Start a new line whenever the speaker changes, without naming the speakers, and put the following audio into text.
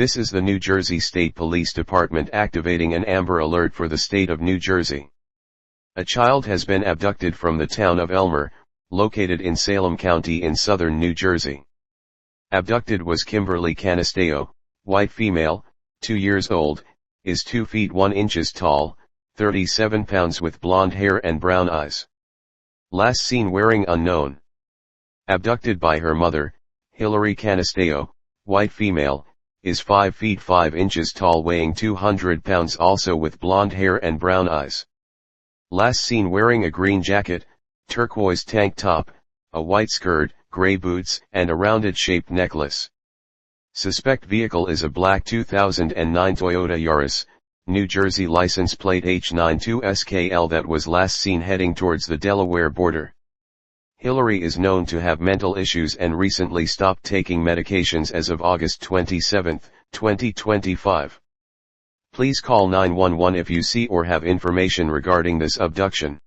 This is the New Jersey State Police Department activating an Amber Alert for the state of New Jersey. A child has been abducted from the town of Elmer, located in Salem County in southern New Jersey. Abducted was Kimberly Canisteo, white female, 2 years old, is 2 feet 1 inches tall, 37 pounds with blonde hair and brown eyes. Last seen wearing unknown. Abducted by her mother, Hillary Canisteo, white female, is 5 feet 5 inches tall weighing 200 pounds also with blonde hair and brown eyes. Last seen wearing a green jacket, turquoise tank top, a white skirt, gray boots and a rounded shaped necklace. Suspect vehicle is a black 2009 Toyota Yaris, New Jersey license plate H92SKL that was last seen heading towards the Delaware border. Hillary is known to have mental issues and recently stopped taking medications as of August 27, 2025. Please call 911 if you see or have information regarding this abduction.